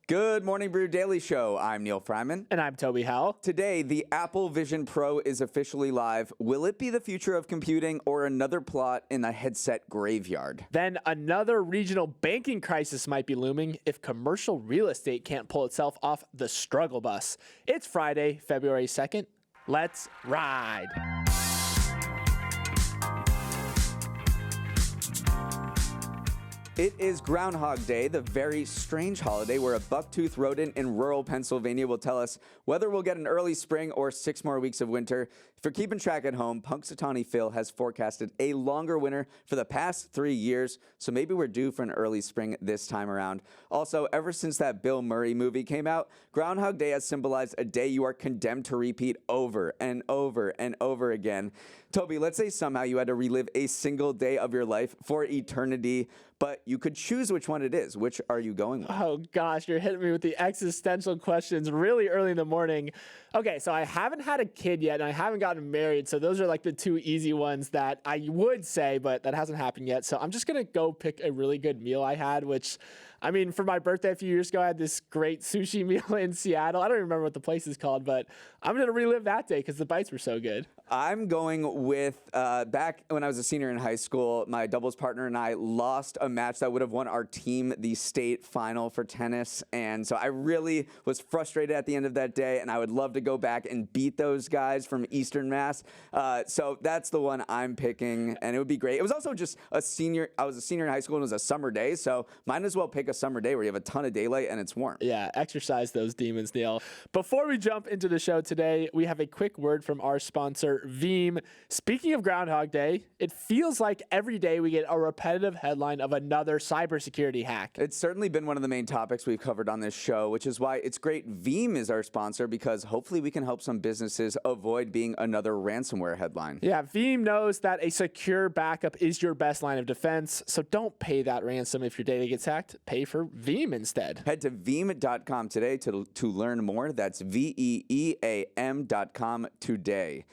Good morning, Brew Daily Show. I'm Neal Fryman. And I'm Toby Howell. Today, the Apple Vision Pro is officially live. Will it be the future of computing or another plot in the headset graveyard? Then another regional banking crisis might be looming if commercial real estate can't pull itself off the struggle bus. It's Friday, February 2nd. Let's ride. It is Groundhog Day, the very strange holiday where a bucktooth rodent in rural Pennsylvania will tell us whether we'll get an early spring or 6 more weeks of winter. If you're keeping track at home, Punxsutawney Phil has forecasted a longer winter for the past 3 years, so maybe we're due for an early spring this time around. Also, ever since that Bill Murray movie came out, Groundhog Day has symbolized a day you are condemned to repeat over and over and over again. Toby, let's say somehow you had to relive a single day of your life for eternity, but you could choose which one it is. Which are you going with? Oh gosh, you're hitting me with the existential questions really early in the morning. Okay, so I haven't had a kid yet, and I haven't gotten married, so those are like the two easy ones that I would say, but that hasn't happened yet. So I'm just going to go pick a really good meal I had, which, I mean, for my birthday a few years ago, I had this great sushi meal in Seattle. I don't even remember what the place is called, but I'm going to relive that day because the bites were so good. I'm going with, back when I was a senior in high school, my doubles partner and I lost a match that would have won our team the state final for tennis. And so I really was frustrated at the end of that day, and I would love to go back and beat those guys from Eastern Mass. So that's the one I'm picking, and it would be great. It was also just I was a senior in high school, and it was a summer day, so might as well pick a summer day where you have a ton of daylight and it's warm. Yeah, exercise those demons, Neal. Before we jump into the show today, we have a quick word from our sponsor, Veeam. Speaking of Groundhog Day, it feels like every day we get a repetitive headline of another cybersecurity hack. It's certainly been one of the main topics we've covered on this show, which is why it's great Veeam is our sponsor, because hopefully we can help some businesses avoid being another ransomware headline. Yeah, Veeam knows that a secure backup is your best line of defense, so don't pay that ransom if your data gets hacked. Pay for Veeam instead. Head to veeam.com today to learn more. That's VEEAM.com today.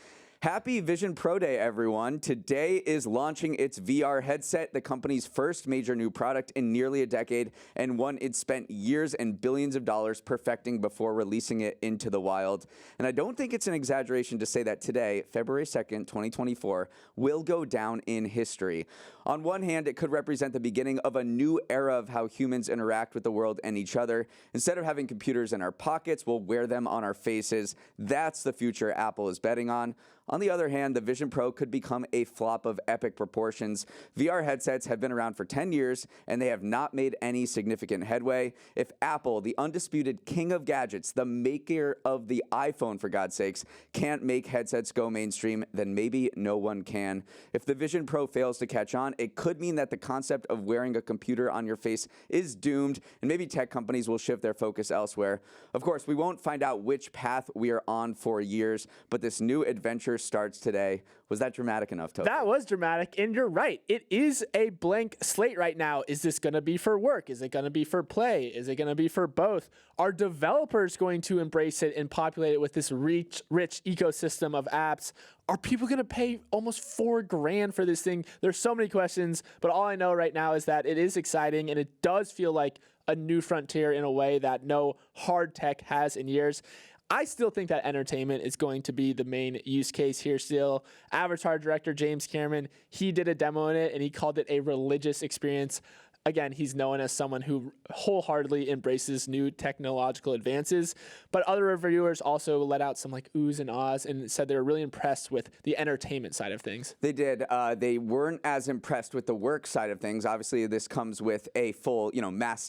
Happy Vision Pro Day, everyone. Today is launching its VR headset, the company's first major new product in nearly a decade, and one it spent years and billions of dollars perfecting before releasing it into the wild. And I don't think it's an exaggeration to say that today, February 2nd, 2024, will go down in history. On one hand, it could represent the beginning of a new era of how humans interact with the world and each other. Instead of having computers in our pockets, we'll wear them on our faces. That's the future Apple is betting on. On the other hand, the Vision Pro could become a flop of epic proportions. VR headsets have been around for 10 years, and they have not made any significant headway. If Apple, the undisputed king of gadgets, the maker of the iPhone, for God's sakes, can't make headsets go mainstream, then maybe no one can. If the Vision Pro fails to catch on, it could mean that the concept of wearing a computer on your face is doomed, and maybe tech companies will shift their focus elsewhere. Of course, we won't find out which path we are on for years, but this new adventure starts today. Was that dramatic enough, Toby? That was dramatic, and you're right. It is a blank slate right now. Is this going to be for work? Is it going to be for play? Is it going to be for both? Are developers going to embrace it and populate it with this rich ecosystem of apps? Are people going to pay almost $4,000 for this thing? There's so many questions, but all I know right now is that it is exciting, and it does feel like a new frontier in a way that no hard tech has in years. I still think that entertainment is going to be the main use case here still. Avatar director James Cameron, he did a demo in it, and he called it a religious experience. Again, he's known as someone who wholeheartedly embraces new technological advances, but other reviewers also let out some like oohs and ahs and said they were really impressed with the entertainment side of things. They did. They weren't as impressed with the work side of things. Obviously, this comes with a full, Mac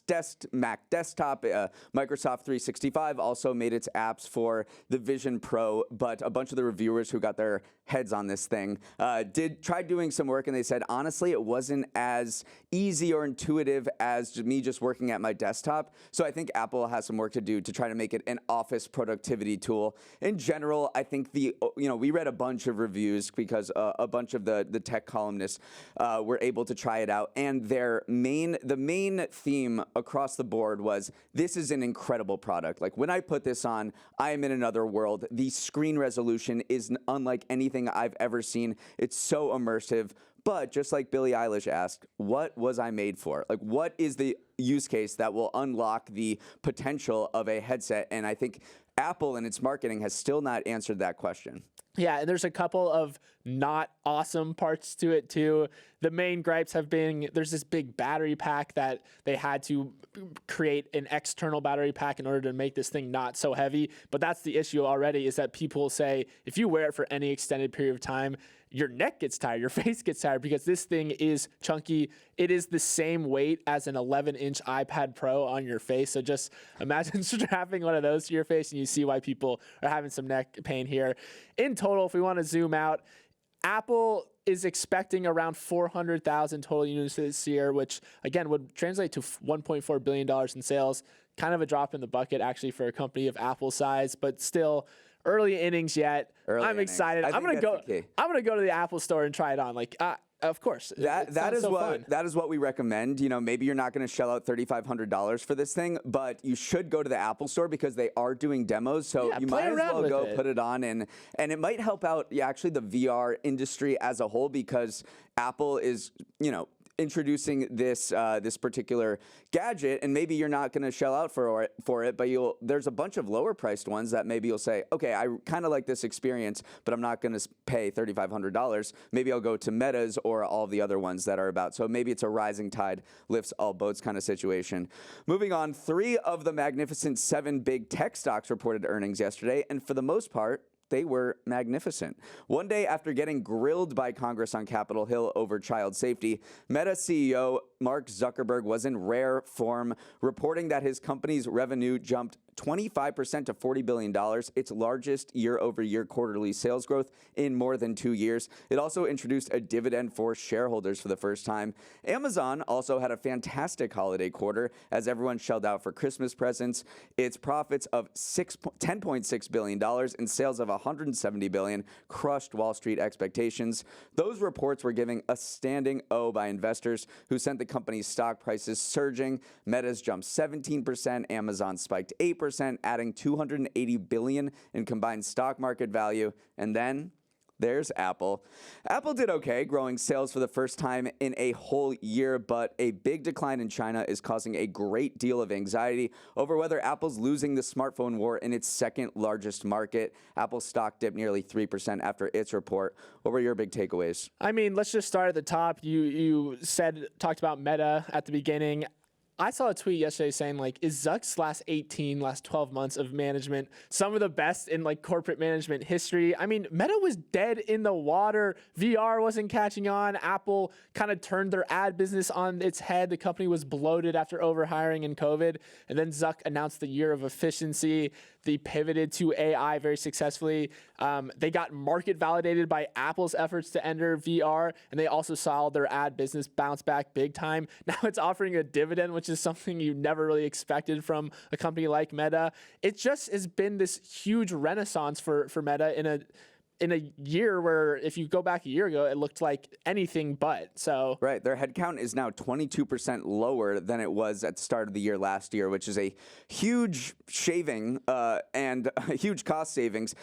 desktop. Microsoft 365 also made its apps for the Vision Pro, but a bunch of the reviewers who got their heads on this thing did try doing some work, and they said, honestly, it wasn't as easy or intuitive as me just working at my desktop. So I think Apple has some work to do to try to make it an office productivity tool. In general, I think we read a bunch of reviews because a bunch of the tech columnists were able to try it out, and the main theme across the board was, this is an incredible product. Like, when I put this on, I am in another world. The screen resolution is unlike anything I've ever seen. It's so immersive. But just like Billie Eilish asked, what was I made for? Like, what is the use case that will unlock the potential of a headset? And I think Apple and its marketing has still not answered that question. Yeah, and there's a couple of not awesome parts to it too. The main gripes have been there's this big battery pack that they had to create an external battery pack in order to make this thing not so heavy. But that's the issue already, is that people say if you wear it for any extended period of time, your neck gets tired, your face gets tired, because this thing is chunky. It is the same weight as an 11-inch iPad Pro on your face. So just imagine strapping one of those to your face, and you see why people are having some neck pain here. In total, if we want to zoom out, Apple is expecting around 400,000 total units this year, which again would translate to $1.4 billion in sales. Kind of a drop in the bucket actually for a company of Apple's size, but still early innings yet. I'm excited. I'm gonna go to the Apple store and try it on. Like, of course. That is what we recommend. You know, maybe you're not going to shell out $3,500 for this thing, but you should go to the Apple store because they are doing demos. So you might as well go put it on, and it might help out actually the VR industry as a whole, because Apple is, introducing this this particular gadget, and maybe you're not going to shell out for it, but there's a bunch of lower priced ones that maybe you'll say, okay, I kind of like this experience, but I'm not going to pay $3,500. Maybe I'll go to Meta's or all the other ones that are about. So maybe it's a rising tide lifts all boats kind of situation. Moving on, 3 of the magnificent 7 big tech stocks reported earnings yesterday, and for the most part, they were magnificent. One day after getting grilled by Congress on Capitol Hill over child safety, Meta CEO Mark Zuckerberg was in rare form, reporting that his company's revenue jumped 25% to $40 billion, its largest year-over-year quarterly sales growth in more than 2 years. It also introduced a dividend for shareholders for the first time. Amazon also had a fantastic holiday quarter as everyone shelled out for Christmas presents. Its profits of $10.6 billion and sales of $170 billion crushed Wall Street expectations. Those reports were giving a standing O by investors, who sent the company's stock prices surging. Meta's jumped 17%, Amazon spiked 8%, adding $280 billion in combined stock market value. And then there's Apple. Apple did okay, growing sales for the first time in a whole year, but a big decline in China is causing a great deal of anxiety over whether Apple's losing the smartphone war in its second largest market. Apple's stock dipped nearly 3% after its report. What were your big takeaways? I mean, let's just start at the top. You talked about Meta at the beginning. I saw a tweet yesterday saying, like, is Zuck's last 12 months of management some of the best in, like, corporate management history? I mean, Meta was dead in the water. VR wasn't catching on. Apple kind of turned their ad business on its head. The company was bloated after overhiring and COVID. And then Zuck announced the year of efficiency. They pivoted to AI very successfully. They got market validated by Apple's efforts to enter VR, and they also saw their ad business bounce back big time. Now it's offering a dividend, which is something you never really expected from a company like Meta. It just has been this huge renaissance for Meta in a year where, if you go back a year ago, it looked like anything but. So right, their headcount is now 22% lower than it was at the start of the year last year, which is a huge shaving and huge cost savings,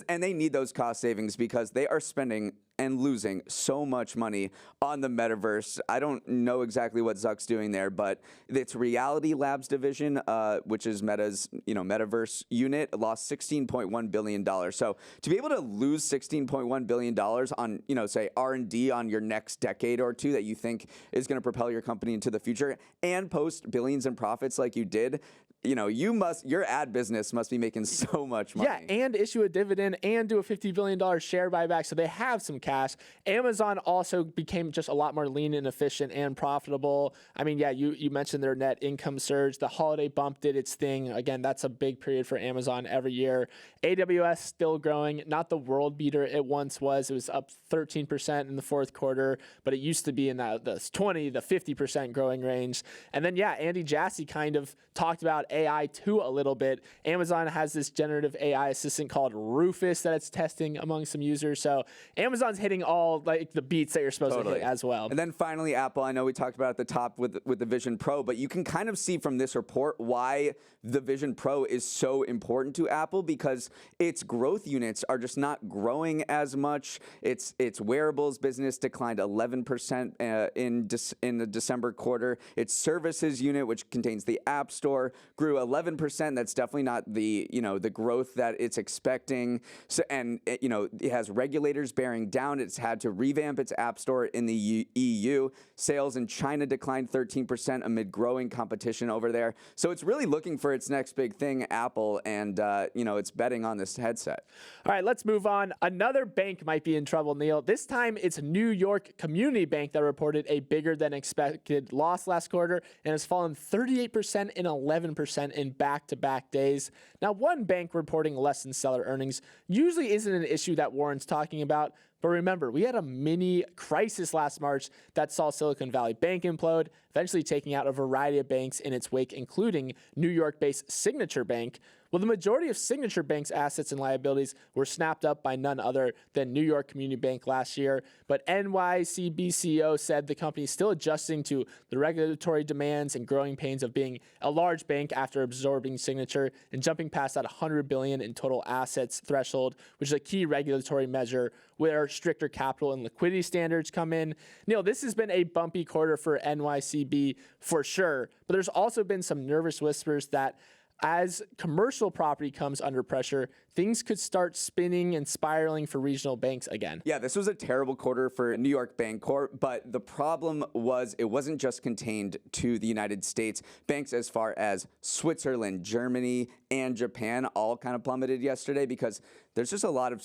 and they need those cost savings because they are spending and losing so much money on the metaverse. I don't know exactly what Zuck's doing there, but its Reality Labs division, which is Meta's metaverse unit, lost $16.1 billion. So to be able to lose $16.1 billion on, say, R&D on your next decade or two that you think is going to propel your company into the future and post billions in profits like you did, your ad business must be making so much money. Yeah, and issue a dividend and do a $50 billion share buyback, so they have some cash. Amazon also became just a lot more lean and efficient and profitable. I mean, yeah, you mentioned their net income surge. The holiday bump did its thing. Again, that's a big period for Amazon every year. AWS still growing, not the world beater it once was. It was up 13% in the fourth quarter, but it used to be in the 20, the 50% growing range. And then, yeah, Andy Jassy kind of talked about AI too a little bit. Amazon has this generative AI assistant called Rufus that it's testing among some users. So Amazon's hitting all like the beats that you're supposed to hit as well. And then finally, Apple. I know we talked about at the top with the Vision Pro, but you can kind of see from this report why the Vision Pro is so important to Apple, because its growth units are just not growing as much. Its wearables business declined 11% in the December quarter. Its services unit, which contains the App Store, grew 11%. That's definitely not the the growth that it's expecting. So, and it has regulators bearing down. It's had to revamp its App Store in the EU. Sales in China declined 13% amid growing competition over there. So it's really looking for its next big thing, Apple, and it's betting on this headset. All right, let's move on. Another bank might be in trouble, Neal. This time it's New York Community Bank that reported a bigger than expected loss last quarter and has fallen 38% and 11% in back-to-back days. Now, one bank reporting less than stellar earnings usually isn't an issue that Warren's talking about. But remember, we had a mini crisis last March that saw Silicon Valley Bank implode, eventually taking out a variety of banks in its wake, including New York-based Signature Bank. Well, the majority of Signature Bank's assets and liabilities were snapped up by none other than New York Community Bank last year. But NYCBCO said the company is still adjusting to the regulatory demands and growing pains of being a large bank after absorbing Signature and jumping past that $100 billion in total assets threshold, which is a key regulatory measure where stricter capital and liquidity standards come in. Neal, this has been a bumpy quarter for NYCB for sure, but there's also been some nervous whispers that as commercial property comes under pressure, things could start spinning and spiraling for regional banks again. Yeah, this was a terrible quarter for New York Bancorp, but the problem was it wasn't just contained to the United States. Banks as far as Switzerland, Germany, and Japan all kind of plummeted yesterday because there's just a lot of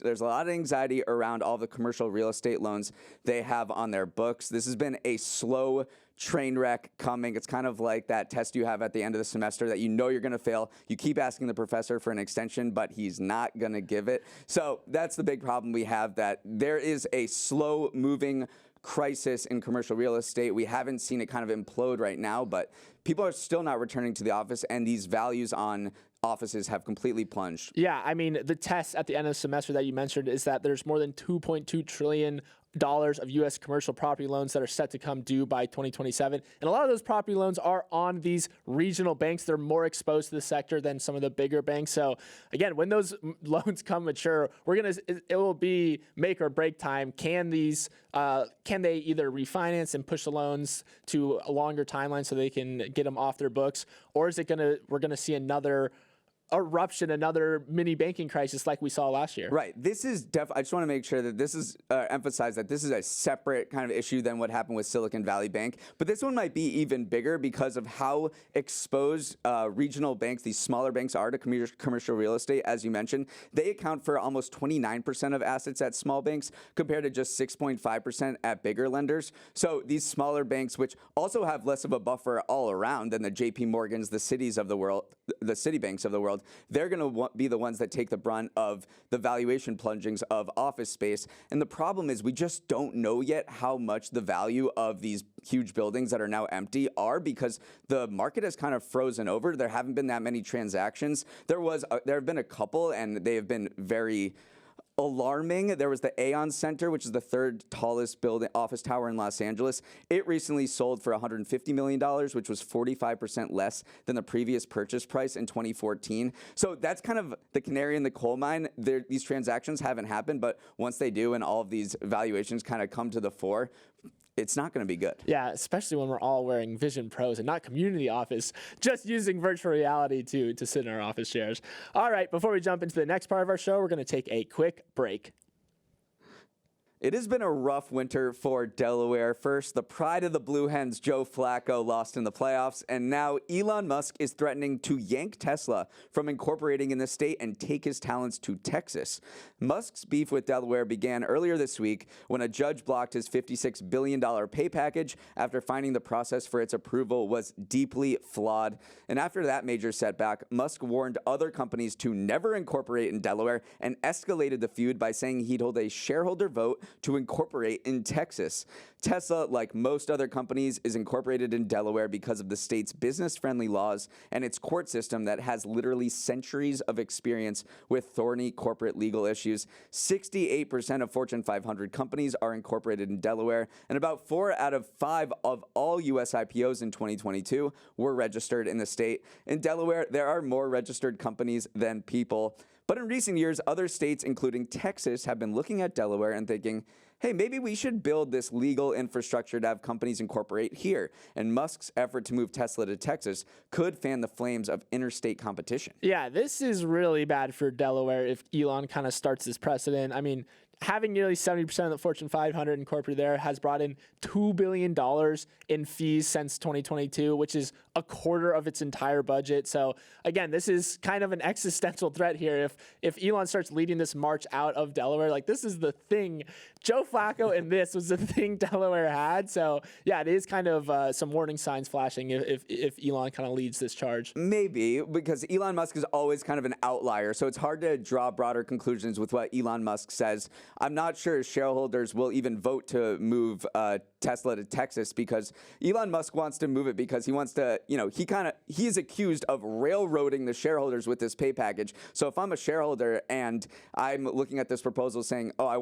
there's a lot of anxiety around all the commercial real estate loans they have on their books. This has been a slow train wreck coming. It's kind of like that test you have at the end of the semester that you're going to fail. You keep asking the professor for an extension, but he's not going to give it. So that's the big problem we have, that there is a slow moving crisis in commercial real estate. We haven't seen it kind of implode right now, but people are still not returning to the office, and these values on offices have completely plunged. Yeah, I mean, the test at the end of the semester that you mentioned is that there's more than $2.2 trillion of U.S. commercial property loans that are set to come due by 2027. And a lot of those property loans are on these regional banks. They're more exposed to the sector than some of the bigger banks. So again, when those loans come mature, it will be make or break time. Can they either refinance and push the loans to a longer timeline so they can get them off their books? Or is we're going to see another eruption, another mini banking crisis like we saw last year? Right. This is I just want to make sure that this is emphasized that this is a separate kind of issue than what happened with Silicon Valley Bank. But this one might be even bigger because of how exposed regional banks, these smaller banks, are to commercial real estate. As you mentioned, they account for almost 29% of assets at small banks compared to just 6.5% at bigger lenders. So these smaller banks, which also have less of a buffer all around than the JP Morgans, the Citis of the world, the Citibanks of the world, they're going to be the ones that take the brunt of the valuation plungings of office space. And the problem is we just don't know yet how much the value of these huge buildings that are now empty are, because the market has kind of frozen over. There haven't been that many transactions. There have been a couple, and they have been very alarming. There was the Aon Center, which is the third tallest office tower in Los Angeles. It recently sold for $150 million, which was 45% less than the previous purchase price in 2014. So that's kind of the canary in the coal mine. These transactions haven't happened, but once they do and all of these valuations kind of come to the fore, it's not going to be good. Yeah, especially when we're all wearing Vision Pros and not community office, just using virtual reality to sit in our office chairs. All right, before we jump into the next part of our show, we're going to take a quick break. It has been a rough winter for Delaware. First, the pride of the Blue Hens, Joe Flacco, lost in the playoffs, and now Elon Musk is threatening to yank Tesla from incorporating in the state and take his talents to Texas. Musk's beef with Delaware began earlier this week when a judge blocked his $56 billion pay package after finding the process for its approval was deeply flawed. And after that major setback, Musk warned other companies to never incorporate in Delaware and escalated the feud by saying he'd hold a shareholder vote to incorporate in Texas. Tesla, like most other companies, is incorporated in Delaware because of the state's business-friendly laws and its court system that has literally centuries of experience with thorny corporate legal issues. 68% of Fortune 500 companies are incorporated in Delaware, and about 4 out of 5 of all U.S. IPOs in 2022 were registered in the state. In Delaware, there are more registered companies than people. But in recent years, other states, including Texas, have been looking at Delaware and thinking, hey, maybe we should build this legal infrastructure to have companies incorporate here. And Musk's effort to move Tesla to Texas could fan the flames of interstate competition. Yeah, this is really bad for Delaware if Elon kind of starts this precedent. I mean, having nearly 70% of the Fortune 500 incorporated there has brought in $2 billion in fees since 2022, which is a quarter of its entire budget. So again, this is kind of an existential threat here. If Elon starts leading this march out of Delaware, like this is the thing. Joe Flacco and this was the thing Delaware had. So yeah, it is kind of some warning signs flashing if Elon kind of leads this charge. Maybe, because Elon Musk is always kind of an outlier. So it's hard to draw broader conclusions with what Elon Musk says. I'm not sure shareholders will even vote to move Tesla to Texas because Elon Musk wants to move it because he wants to, he is accused of railroading the shareholders with this pay package. So if I'm a shareholder and I'm looking at this proposal saying, oh, I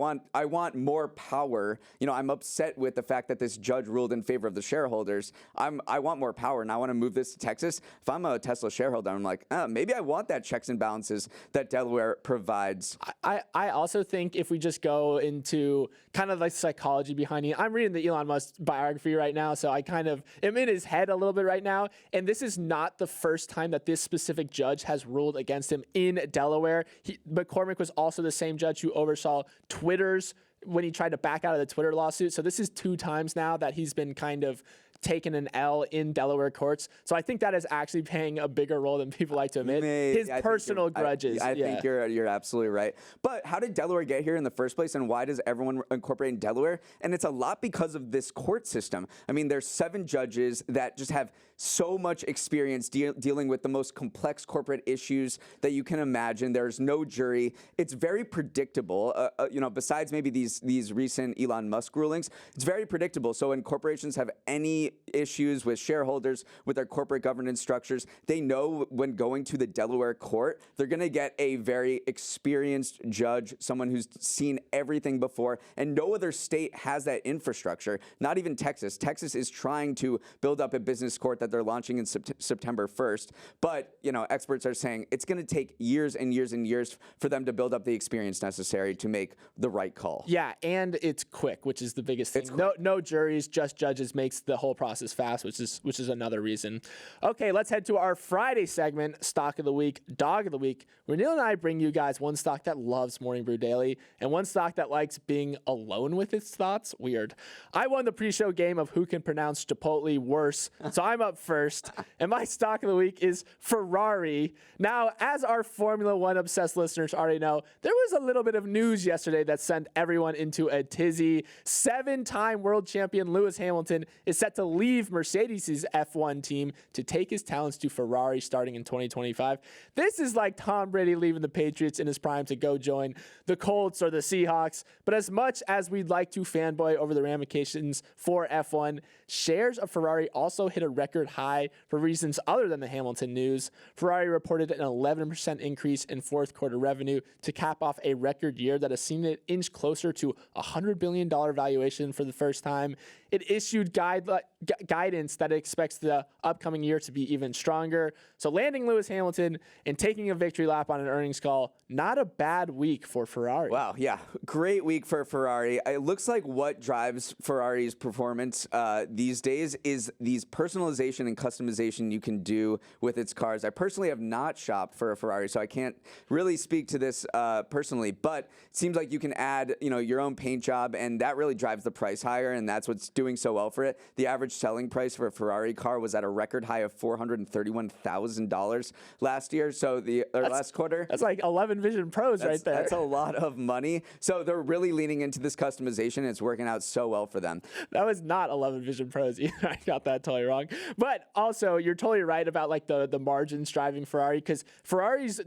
want more power, I'm upset with the fact that this judge ruled in favor of the shareholders. I want more power and I want to move this to Texas. If I'm a Tesla shareholder, I'm like, maybe I want that checks and balances that Delaware provides. I also think if we just go into kind of like psychology behind it, I'm reading the Elon Musk biography right now, so I kind of am in his head a little bit right now. And this is not the first time that this specific judge has ruled against him in Delaware. McCormick was also the same judge who oversaw Twitter's when he tried to back out of the Twitter lawsuit. So this is 2 times now that he's been kind of taken an L in Delaware courts. So I think that is actually playing a bigger role than people like to admit. His personal grudges. I think you're absolutely right. But how did Delaware get here in the first place, and why does everyone incorporate in Delaware? And it's a lot because of this court system. I mean, there's 7 judges that just have so much experience dealing with the most complex corporate issues that you can imagine. There's no jury. It's very predictable. Besides maybe these recent Elon Musk rulings, it's very predictable. So when corporations have any issues with shareholders, with their corporate governance structures, they know when going to the Delaware court, they're going to get a very experienced judge, someone who's seen everything before, and no other state has that infrastructure, not even Texas. Texas is trying to build up a business court that they're launching in September 1st, but experts are saying it's going to take years and years and years for them to build up the experience necessary to make the right call. Yeah, and it's quick, which is the biggest thing. No juries, just judges makes the whole process fast, which is another reason. Okay, let's head to our Friday segment, Stock of the Week, Dog of the Week, where Neal and I bring you guys one stock that loves Morning Brew Daily and one stock that likes being alone with its thoughts. Weird. I won the pre-show game of who can pronounce Chipotle worse, so I'm up first, and my stock of the week is Ferrari. Now, as our Formula One obsessed listeners already know, there was a little bit of news yesterday that sent everyone into a tizzy. 7-time world champion Lewis Hamilton is set to leave Mercedes' F1 team to take his talents to Ferrari starting in 2025. This is like Tom Brady leaving the Patriots in his prime to go join the Colts or the Seahawks. But as much as we'd like to fanboy over the ramifications for F1, shares of Ferrari also hit a record high for reasons other than the Hamilton news. Ferrari reported an 11% increase in fourth quarter revenue to cap off a record year that has seen it inch closer to a $100 billion valuation for the first time. It issued guidance that it expects the upcoming year to be even stronger. So landing Lewis Hamilton and taking a victory lap on an earnings call, not a bad week for Ferrari. Wow, yeah, great week for Ferrari. It looks like what drives Ferrari's performance these days is these personalization and customization you can do with its cars. I personally have not shopped for a Ferrari, so I can't really speak to this personally, but it seems like you can add your own paint job, and that really drives the price higher, and that's what's doing so well for it. The average average selling price for a Ferrari car was at a record high of $431,000 last year. So last quarter. That's like 11 Vision Pros right there. That's a lot of money. So they're really leaning into this customization. It's working out so well for them. That was not 11 Vision Pros either. I got that totally wrong. But also, you're totally right about like the margins driving Ferrari, because Ferrari's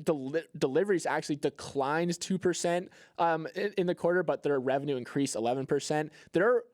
deliveries actually declined 2% in the quarter, but their revenue increased 11%. Their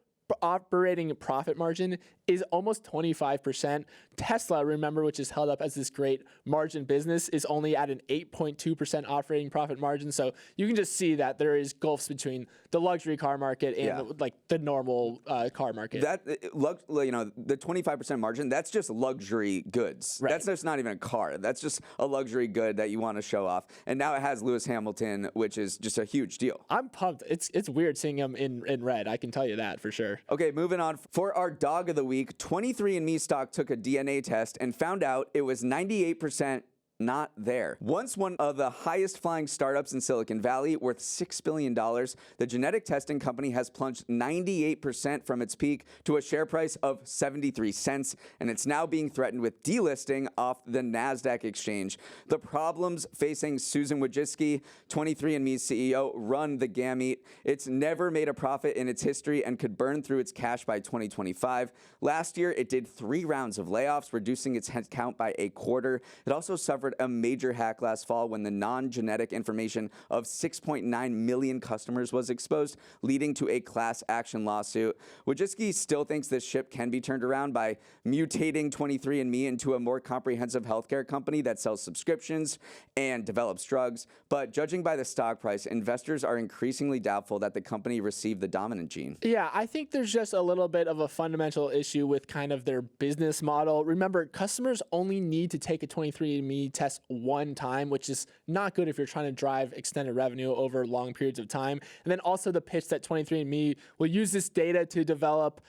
operating profit margin is almost 25%. Tesla, remember, which is held up as this great margin business, is only at an 8.2% operating profit margin. So you can just see that there is gulfs between the luxury car market and like the normal car market. The 25% margin, that's just luxury goods. Right. That's just not even a car. That's just a luxury good that you want to show off. And now it has Lewis Hamilton, which is just a huge deal. I'm pumped. It's weird seeing him in red. I can tell you that for sure. Okay, moving on. For our dog of the week, 23andMe stock took a DNA test and found out it was 98% not there. Once one of the highest flying startups in Silicon Valley, worth $6 billion, the genetic testing company has plunged 98% from its peak to a share price of 73 cents, and it's now being threatened with delisting off the NASDAQ exchange. The problems facing Susan Wojcicki, 23andMe's CEO, run the gamut. It's never made a profit in its history and could burn through its cash by 2025. Last year, it did 3 rounds of layoffs, reducing its headcount by a quarter. It also suffered a major hack last fall when the non-genetic information of 6.9 million customers was exposed, leading to a class action lawsuit. Wojcicki still thinks this ship can be turned around by mutating 23andMe into a more comprehensive healthcare company that sells subscriptions and develops drugs. But judging by the stock price, investors are increasingly doubtful that the company received the dominant gene. Yeah, I think there's just a little bit of a fundamental issue with kind of their business model. Remember, customers only need to take a 23andMe test one time, which is not good if you're trying to drive extended revenue over long periods of time. And then also the pitch that 23andMe will use this data to develop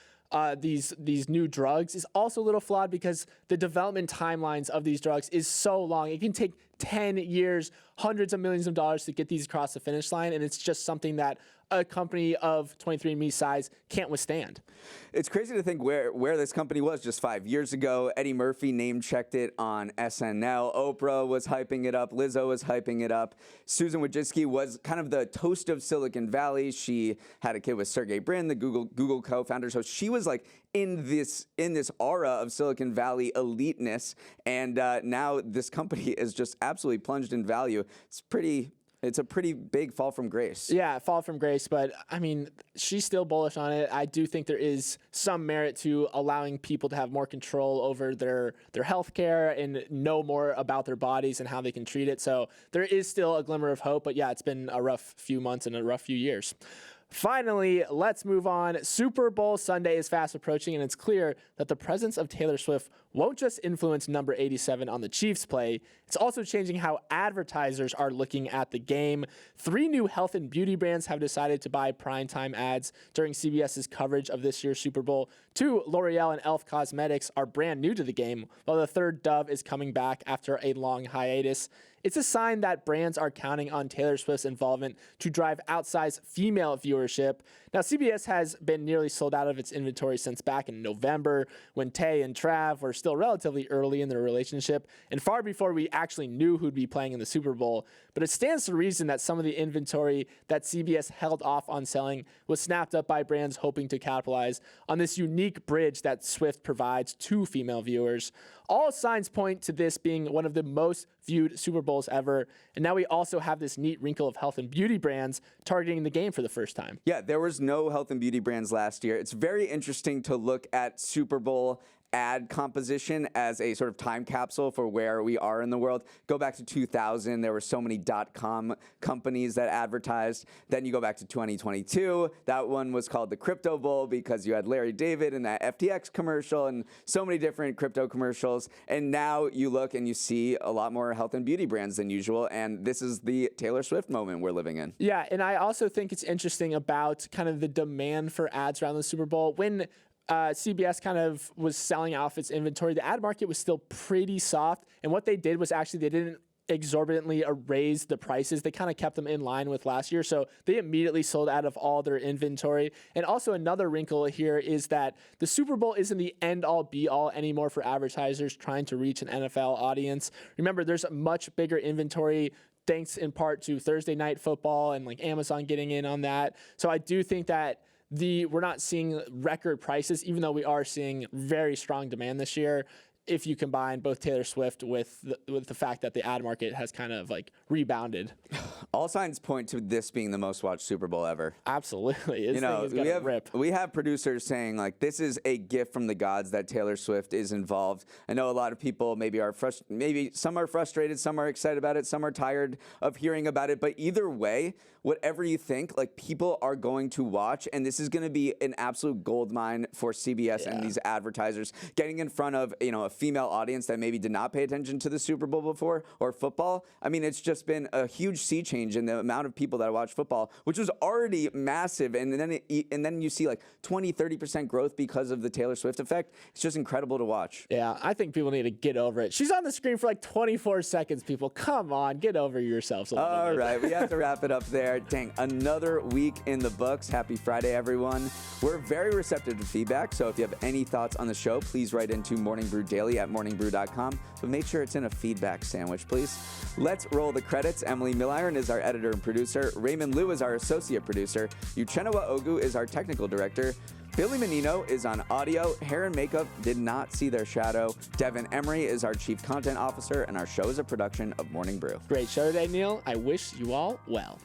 these new drugs is also a little flawed, because the development timelines of these drugs is so long. It can take 10 years, hundreds of millions of dollars to get these across the finish line, and it's just something that a company of 23andMe size can't withstand. It's crazy to think where this company was just 5 years ago. Eddie Murphy name-checked it on SNL. Oprah was hyping it up. Lizzo was hyping it up. Susan Wojcicki was kind of the toast of Silicon Valley. She had a kid with Sergey Brin, the Google co-founder. So she was like in this aura of Silicon Valley eliteness. And now this company is just absolutely plunged in value. It's a pretty big fall from grace. Yeah, fall from grace, but I mean, she's still bullish on it. I do think there is some merit to allowing people to have more control over their health care and know more about their bodies and how they can treat it. So there is still a glimmer of hope, but yeah, it's been a rough few months and a rough few years. Finally, let's move on. Super Bowl Sunday is fast approaching, and it's clear that the presence of Taylor Swift won't just influence number 87 on the Chiefs play, it's also changing how advertisers are looking at the game. 3 new health and beauty brands have decided to buy primetime ads during CBS's coverage of this year's Super Bowl. 2, L'Oreal and Elf Cosmetics, are brand new to the game, while the third, Dove, is coming back after a long hiatus. It's a sign that brands are counting on Taylor Swift's involvement to drive outsized female viewership. Now, CBS has been nearly sold out of its inventory since back in November, when Tay and Trav were still relatively early in their relationship, and far before we actually knew who'd be playing in the Super Bowl. But it stands to reason that some of the inventory that CBS held off on selling was snapped up by brands hoping to capitalize on this unique bridge that Swift provides to female viewers. All signs point to this being one of the most viewed Super Bowls ever. And now we also have this neat wrinkle of health and beauty brands targeting the game for the first time. Yeah, there was no health and beauty brands last year. It's very interesting to look at Super Bowl ad composition as a sort of time capsule for where we are in the world. Go back to 2000, there were so many .com companies that advertised. Then you go back to 2022, that one was called the Crypto Bowl because you had Larry David in that FTX commercial and so many different crypto commercials. And now you look and you see a lot more health and beauty brands than usual. And this is the Taylor Swift moment we're living in. Yeah, and I also think it's interesting about kind of the demand for ads around the Super Bowl. When CBS kind of was selling off its inventory, the ad market was still pretty soft. And what they did was actually they didn't exorbitantly raised the prices. They kind of kept them in line with last year. So they immediately sold out of all their inventory. And also another wrinkle here is that the Super Bowl isn't the end all be all anymore for advertisers trying to reach an NFL audience. Remember, there's a much bigger inventory thanks in part to Thursday Night Football and like Amazon getting in on that. So I do think that we're not seeing record prices, even though we are seeing very strong demand this year. If you combine both Taylor Swift with the fact that the ad market has kind of like rebounded. All signs point to this being the most watched Super Bowl ever. Absolutely. We have producers saying like this is a gift from the gods that Taylor Swift is involved. I know a lot of people maybe some are frustrated, some are excited about it, some are tired of hearing about it, but either way, whatever you think, like people are going to watch, and this is going to be an absolute goldmine for CBS and these advertisers getting in front of, a female audience that maybe did not pay attention to the Super Bowl before or football. I mean, it's just been a huge sea change in the amount of people that watch football, which was already massive. And then you see like 20-30% growth because of the Taylor Swift effect. It's just incredible to watch. Yeah, I think people need to get over it. She's on the screen for like 24 seconds, people. Come on, get over yourselves a little bit. All right, we have to wrap it up there. Dang, another week in the books. Happy Friday, everyone. We're very receptive to feedback, so if you have any thoughts on the show, please write into Morning Brew Daily at morningbrew.com, but make sure it's in a feedback sandwich, please. Let's roll the credits. Emily Milliron is our editor and producer. Raymond Liu is our associate producer. Uchenna Ogu is our technical director. Billy Menino is on audio. Hair and makeup did not see their shadow. Devin Emery is our chief content officer, and our show is a production of Morning Brew. Great show today, Neal. I wish you all well.